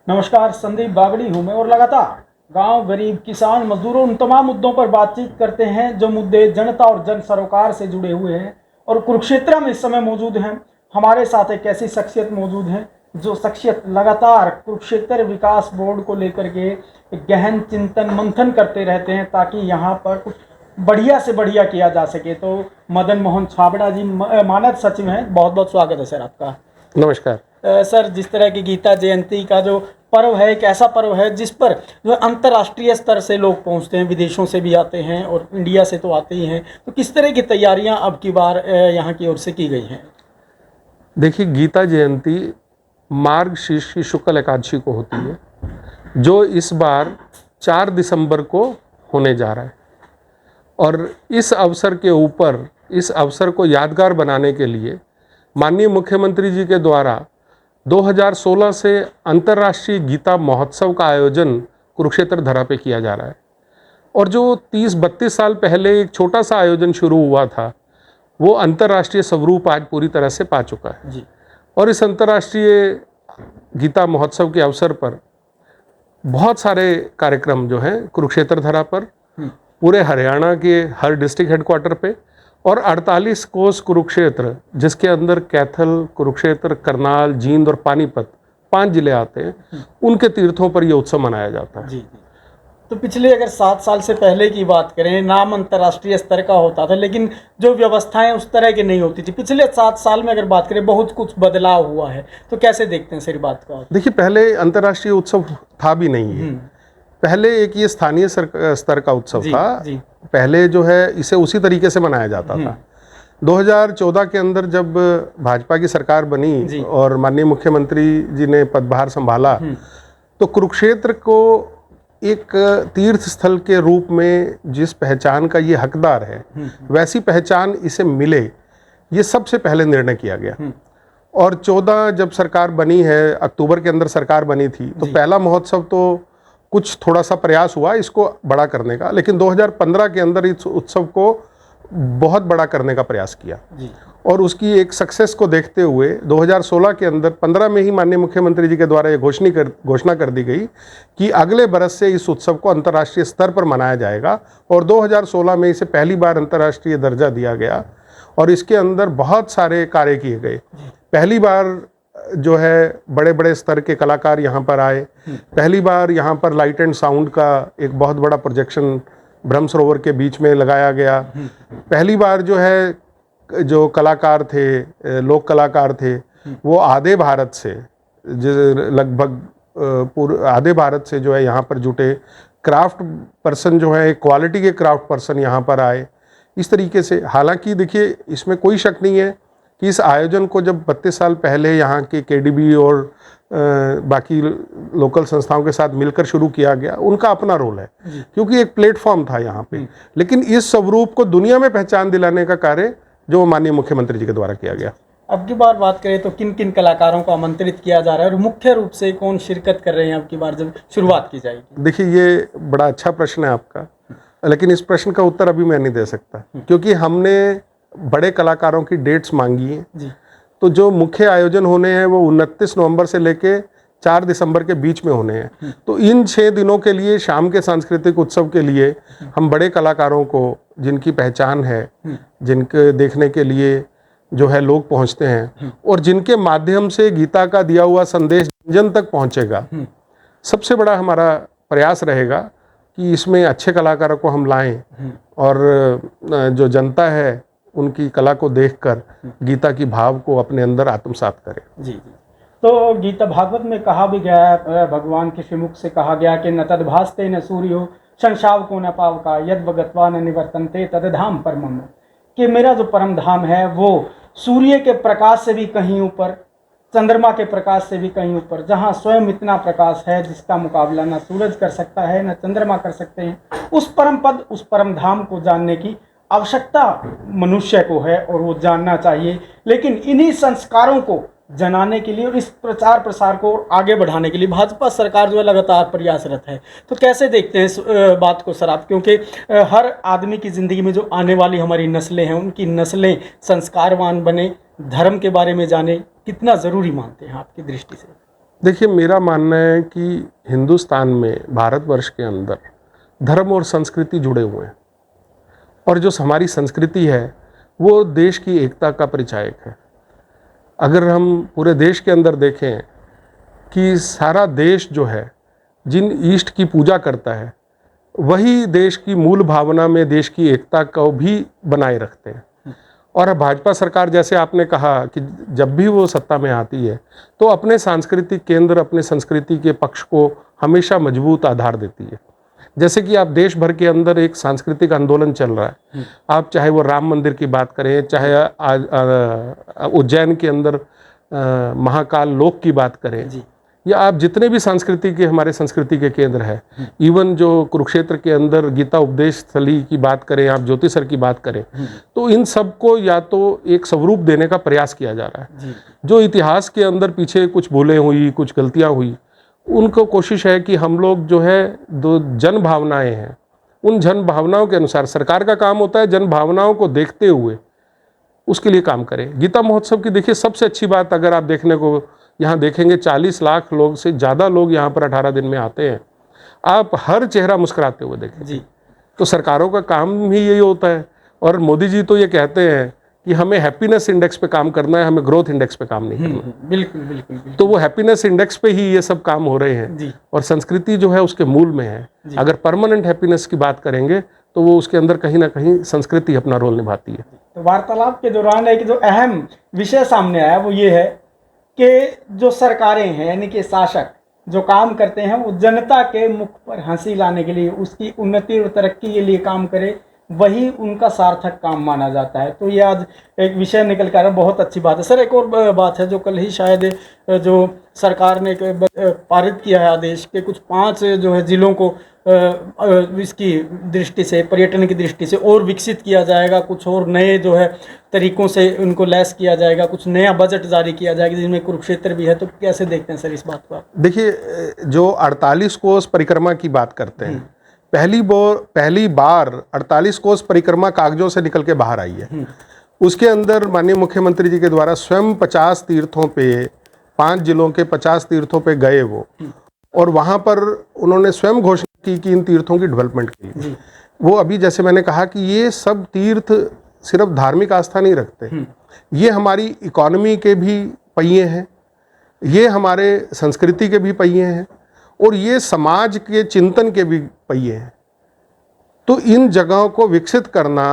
नमस्कार, संदीप बागड़ी हूँ मैं और लगातार गांव, गरीब, किसान, मजदूरों उन तमाम मुद्दों पर बातचीत करते हैं जो मुद्दे जनता और जन सरोकार से जुड़े हुए हैं। और कुरुक्षेत्र में इस समय मौजूद हैं। हमारे साथ एक ऐसी शख्सियत मौजूद है जो शख्सियत लगातार कुरुक्षेत्र विकास बोर्ड को लेकर के एक गहन चिंतन मंथन करते रहते हैं ताकि यहाँ पर कुछ बढ़िया से बढ़िया किया जा सके। तो मदन मोहन छाबड़ा जी मानद सचिव हैं, बहुत बहुत स्वागत है सर आपका। नमस्कार। सर, जिस तरह की गीता जयंती का जो पर्व है, एक ऐसा पर्व है जिस पर जो अंतर्राष्ट्रीय स्तर से लोग पहुंचते हैं, विदेशों से भी आते हैं और इंडिया से तो आते ही हैं। तो किस तरह की तैयारियां अब की बार यहाँ की ओर से की गई हैं? देखिए, गीता जयंती मार्गशीर्ष की शुक्ल एकादशी को होती है, जो इस बार 4 दिसंबर को होने जा रहा है। और इस अवसर को यादगार बनाने के लिए माननीय मुख्यमंत्री जी के द्वारा 2016 से अंतर्राष्ट्रीय गीता महोत्सव का आयोजन कुरुक्षेत्र धरा पे किया जा रहा है। और जो 30-32 साल पहले एक छोटा सा आयोजन शुरू हुआ था, वो अंतर्राष्ट्रीय स्वरूप आज पूरी तरह से पा चुका है जी। और इस अंतर्राष्ट्रीय गीता महोत्सव के अवसर पर बहुत सारे कार्यक्रम जो हैं कुरुक्षेत्र धरा पर, पूरे हरियाणा के हर डिस्ट्रिक्ट हेडक्वार्टर पे और 48 कोस कुरुक्षेत्र, जिसके अंदर कैथल, कुरुक्षेत्र, करनाल, जींद और पानीपत 5 जिले आते हैं, उनके तीर्थों पर यह उत्सव मनाया जाता है। जी। तो पिछले अगर 7 साल से पहले की बात करें, नाम अंतर्राष्ट्रीय स्तर का होता था लेकिन जो व्यवस्थाएं उस तरह की नहीं होती थी। पिछले 7 साल में अगर बात करें, बहुत कुछ बदलाव हुआ है। तो कैसे देखते हैं सर बात को? देखिए, पहले अंतर्राष्ट्रीय उत्सव था भी नहीं है। पहले एक ये स्थानीय स्तर का उत्सव था। जी। पहले जो है इसे उसी तरीके से मनाया जाता था। 2014 के अंदर जब भाजपा की सरकार बनी और माननीय मुख्यमंत्री जी ने पदभार संभाला, तो कुरुक्षेत्र को एक तीर्थ स्थल के रूप में जिस पहचान का ये हकदार है, वैसी पहचान इसे मिले, ये सबसे पहले निर्णय किया गया। और 14 जब सरकार बनी है, अक्टूबर के अंदर सरकार बनी थी, तो पहला महोत्सव तो कुछ थोड़ा सा प्रयास हुआ इसको बड़ा करने का, लेकिन 2015 के अंदर इस उत्सव को बहुत बड़ा करने का प्रयास किया। और उसकी एक सक्सेस को देखते हुए 2016 के अंदर 15 में ही माननीय मुख्यमंत्री जी के द्वारा ये घोषणा कर दी गई कि अगले बरस से इस उत्सव को अंतर्राष्ट्रीय स्तर पर मनाया जाएगा। और 2016 में इसे पहली बार अंतर्राष्ट्रीय दर्जा दिया गया और इसके अंदर बहुत सारे कार्य किए गए। पहली बार जो है बड़े बड़े स्तर के कलाकार यहाँ पर आए। पहली बार यहाँ पर लाइट एंड साउंड का एक बहुत बड़ा प्रोजेक्शन ब्रह्म सरोवर के बीच में लगाया गया। पहली बार जो है जो कलाकार थे, लोक कलाकार थे, वो आधे भारत से, लगभग आधे भारत से जो है यहाँ पर जुटे क्राफ्ट पर्सन जो है, क्वालिटी के क्राफ्ट पर्सन यहाँ पर आए। इस तरीके से, हालांकि देखिए इसमें कोई शक नहीं है कि इस आयोजन को जब 32 साल पहले यहाँ के केडीबी और बाकी लोकल संस्थाओं के साथ मिलकर शुरू किया गया, उनका अपना रोल है क्योंकि एक प्लेटफॉर्म था यहाँ पे। लेकिन इस स्वरूप को दुनिया में पहचान दिलाने का कार्य जो माननीय मुख्यमंत्री जी के द्वारा किया गया। अब की बार बात करें तो किन किन कलाकारों को आमंत्रित किया जा रहा है और मुख्य रूप से कौन शिरकत कर रहे हैं अब की बार जब शुरुआत की जाएगी? देखिए, ये बड़ा अच्छा प्रश्न है आपका, लेकिन इस प्रश्न का उत्तर अभी मैं नहीं दे सकता क्योंकि हमने बड़े कलाकारों की डेट्स मांगी हैं। तो जो मुख्य आयोजन होने हैं वो 29 नवंबर से लेके 4 दिसंबर के बीच में होने हैं। तो इन 6 दिनों के लिए, शाम के सांस्कृतिक उत्सव के लिए, हम बड़े कलाकारों को, जिनकी पहचान है, जिनके देखने के लिए जो है लोग पहुंचते हैं और जिनके माध्यम से गीता का दिया हुआ संदेश जन तक पहुंचेगा, सबसे बड़ा हमारा प्रयास रहेगा कि इसमें अच्छे कलाकारों को हम लाएं और जो जनता है उनकी कला को देखकर गीता की भाव को अपने अंदर आत्मसात करें। जी। तो गीता भागवत में कहा भी गया है, भगवान के श्रीमुख से कहा गया कि न तद्भास्ते न सूर्यो संशाव को न पावका यद गत्वा न निवर्तन्ते तदधाम परमम, कि मेरा जो परम धाम है वो सूर्य के प्रकाश से भी कहीं ऊपर, चंद्रमा के प्रकाश से भी कहीं ऊपर, जहाँ स्वयं इतना प्रकाश है जिसका मुकाबला न सूरज कर सकता है न चंद्रमा कर सकते हैं। उस परम पद, उस परम धाम को जानने की आवश्यकता मनुष्य को है और वो जानना चाहिए। लेकिन इन्हीं संस्कारों को जनाने के लिए और इस प्रचार प्रसार को आगे बढ़ाने के लिए भाजपा सरकार जो है लगातार प्रयासरत है। तो कैसे देखते हैं इस बात को सर आप? क्योंकि हर आदमी की ज़िंदगी में जो आने वाली हमारी नस्लें हैं, उनकी नस्लें संस्कारवान बने, धर्म के बारे में जाने, कितना ज़रूरी मानते हैं आपकी दृष्टि से? देखिए, मेरा मानना है कि हिंदुस्तान में, भारतवर्ष के अंदर धर्म और संस्कृति जुड़े हुए हैं, और जो हमारी संस्कृति है वो देश की एकता का परिचायक है। अगर हम पूरे देश के अंदर देखें कि सारा देश जो है जिन ईष्ट की पूजा करता है, वही देश की मूल भावना में देश की एकता को भी बनाए रखते हैं। और भाजपा सरकार, जैसे आपने कहा कि जब भी वो सत्ता में आती है तो अपने सांस्कृतिक केंद्र, अपने संस्कृति के पक्ष को हमेशा मजबूत आधार देती है। जैसे कि आप देश भर के अंदर एक सांस्कृतिक आंदोलन चल रहा है, आप चाहे वो राम मंदिर की बात करें, चाहे उज्जैन के अंदर महाकाल लोक की बात करें, या आप जितने भी संस्कृति के, हमारे संस्कृति के केंद्र है, इवन जो कुरुक्षेत्र के अंदर गीता उपदेश स्थली की बात करें, आप ज्योतिसर की बात करें, तो इन सबको या तो एक स्वरूप देने का प्रयास किया जा रहा है। जो इतिहास के अंदर पीछे कुछ भूलें हुई, कुछ गलतियां हुई, उनको कोशिश है कि हम लोग जो है, दो जन भावनाएं हैं, उन जन भावनाओं के अनुसार, सरकार का काम होता है जन भावनाओं को देखते हुए उसके लिए काम करें। गीता महोत्सव की देखिए सबसे अच्छी बात, अगर आप देखने को यहाँ देखेंगे, 40 लाख लोग से ज़्यादा लोग यहाँ पर 18 दिन में आते हैं। आप हर चेहरा मुस्कुराते हुए देखें जी। तो सरकारों का काम ही यही होता है। और मोदी जी तो ये कहते हैं कि हमें हैप्पीनेस इंडेक्स पे काम करना है, हमें ग्रोथ इंडेक्स पे काम नहीं करना। बिल्कुल बिल्कुल, बिल्कुल। तो वो हैप्पीनेस इंडेक्स पे ही ये सब काम हो रहे हैं जी। और संस्कृति जो है उसके मूल में है। अगर परमानेंट हैप्पीनेस की बात करेंगे तो वो उसके अंदर कहीं ना कहीं संस्कृति अपना रोल निभाती है। तो वार्तालाप के दौरान एक जो अहम विषय सामने आया वो ये है कि जो सरकारें हैं, यानी कि शासक जो काम करते हैं, वो जनता के मुख पर हंसी लाने के लिए, उसकी उन्नति और तरक्की के लिए काम करे, वही उनका सार्थक काम माना जाता है। तो ये आज एक विषय निकल कर, बहुत अच्छी बात है। सर, एक और बात है जो कल ही शायद जो सरकार ने पारित किया है आदेश के, कुछ 5 जो है जिलों को इसकी दृष्टि से, पर्यटन की दृष्टि से और विकसित किया जाएगा, कुछ और नए जो है तरीकों से उनको लैस किया जाएगा, कुछ नया बजट जारी किया जाएगा जिसमें कुरुक्षेत्र भी है। तो कैसे देखते हैं सर इस बात को आप? देखिए, जो 48 कोस परिक्रमा की बात करते हैं, पहली बार 48 कोस परिक्रमा कागजों से निकल के बाहर आई है। उसके अंदर माननीय मुख्यमंत्री जी के द्वारा स्वयं 50 तीर्थों पे, 5 जिलों के 50 तीर्थों पे गए वो, और वहाँ पर उन्होंने स्वयं घोषणा की कि इन तीर्थों की डेवलपमेंट के लिए वो, अभी जैसे मैंने कहा कि ये सब तीर्थ सिर्फ धार्मिक आस्था नहीं रखते, ये हमारी इकोनॉमी के भी पहिए हैं, ये हमारे संस्कृति के भी पहिए हैं, और ये समाज के चिंतन के भी पहिए हैं। तो इन जगहों को विकसित करना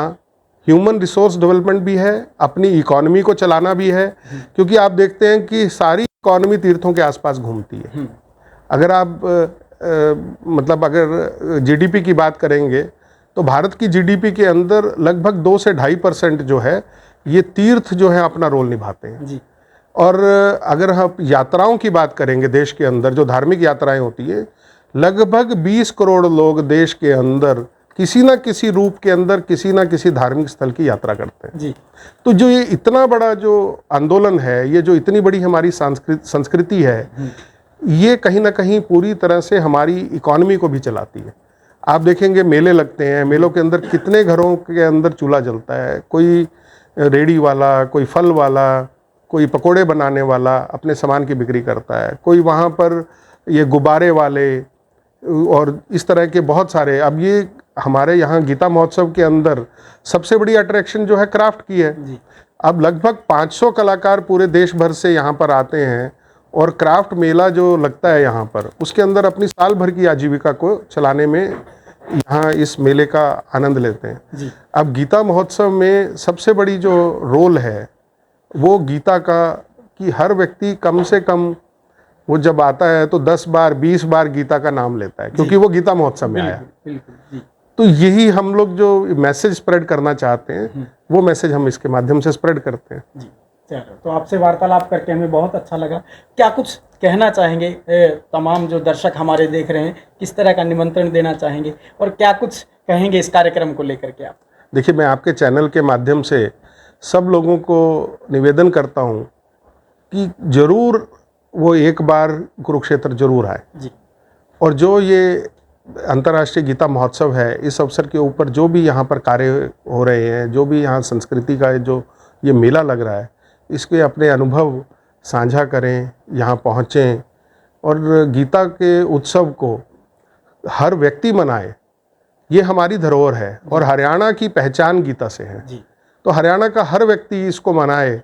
ह्यूमन रिसोर्स डेवलपमेंट भी है, अपनी इकोनॉमी को चलाना भी है, क्योंकि आप देखते हैं कि सारी इकोनॉमी तीर्थों के आसपास घूमती है। अगर आप मतलब अगर जीडीपी की बात करेंगे तो भारत की जीडीपी के अंदर लगभग 2 से 2.5% जो है ये तीर्थ जो है अपना रोल निभाते हैं जी। और अगर हम यात्राओं की बात करेंगे, देश के अंदर जो धार्मिक यात्राएं होती है, लगभग 20 करोड़ लोग देश के अंदर किसी ना किसी रूप के अंदर किसी ना किसी धार्मिक स्थल की यात्रा करते हैं जी। तो जो ये इतना बड़ा जो आंदोलन है, ये जो इतनी बड़ी हमारी संस्कृति है, ये कहीं ना कहीं पूरी तरह से हमारी इकोनॉमी को भी चलाती है। आप देखेंगे मेले लगते हैं, मेलों के अंदर कितने घरों के अंदर चूल्हा जलता है, कोई रेडी वाला, कोई फल वाला, कोई पकोड़े बनाने वाला अपने सामान की बिक्री करता है, कोई वहाँ पर ये गुब्बारे वाले, और इस तरह के बहुत सारे। अब ये हमारे यहाँ गीता महोत्सव के अंदर सबसे बड़ी अट्रैक्शन जो है क्राफ्ट की है जी। अब लगभग 500 कलाकार पूरे देश भर से यहाँ पर आते हैं, और क्राफ्ट मेला जो लगता है यहाँ पर, उसके अंदर अपनी साल भर की आजीविका को चलाने में यहाँ इस मेले का आनंद लेते हैं जी। अब गीता महोत्सव में सबसे बड़ी जो रोल है वो गीता का, कि हर व्यक्ति कम से कम वो जब आता है तो 10 बार 20 बार गीता का नाम लेता है, क्योंकि वो गीता महोत्सव में आया। बिल्कुल जी। तो यही हम लोग जो मैसेज स्प्रेड करना चाहते हैं, वो मैसेज हम इसके माध्यम से स्प्रेड करते हैं जी। चलो, तो आपसे वार्तालाप करके हमें बहुत अच्छा लगा। क्या कुछ कहना चाहेंगे तमाम जो दर्शक हमारे देख रहे हैं, किस तरह का निमंत्रण देना चाहेंगे और क्या कुछ कहेंगे इस कार्यक्रम को लेकर के आप? देखिए, मैं आपके चैनल के माध्यम से सब लोगों को निवेदन करता हूँ कि जरूर वो एक बार कुरुक्षेत्र जरूर आए जी। और जो ये अंतर्राष्ट्रीय गीता महोत्सव है, इस अवसर के ऊपर जो भी यहाँ पर कार्य हो रहे हैं, जो भी यहाँ संस्कृति का जो ये मेला लग रहा है, इसके अपने अनुभव साझा करें, यहाँ पहुँचें, और गीता के उत्सव को हर व्यक्ति मनाए, ये हमारी धरोहर है और हरियाणा की पहचान गीता से है। जी। तो हरियाणा का हर व्यक्ति इसको मनाए,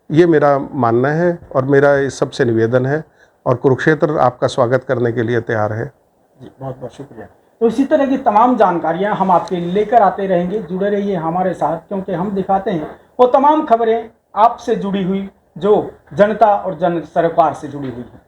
ये मेरा मानना है और मेरा इस सबसे निवेदन है, और कुरुक्षेत्र आपका स्वागत करने के लिए तैयार है। जी, बहुत बहुत शुक्रिया। तो इसी तरह की तमाम जानकारियां हम आपके लिए लेकर आते रहेंगे। जुड़े रहिए हमारे साथ, क्योंकि हम दिखाते हैं वो तमाम खबरें आपसे जुड़ी हुई जो जनता और जन सरकार से जुड़ी हुई हैं।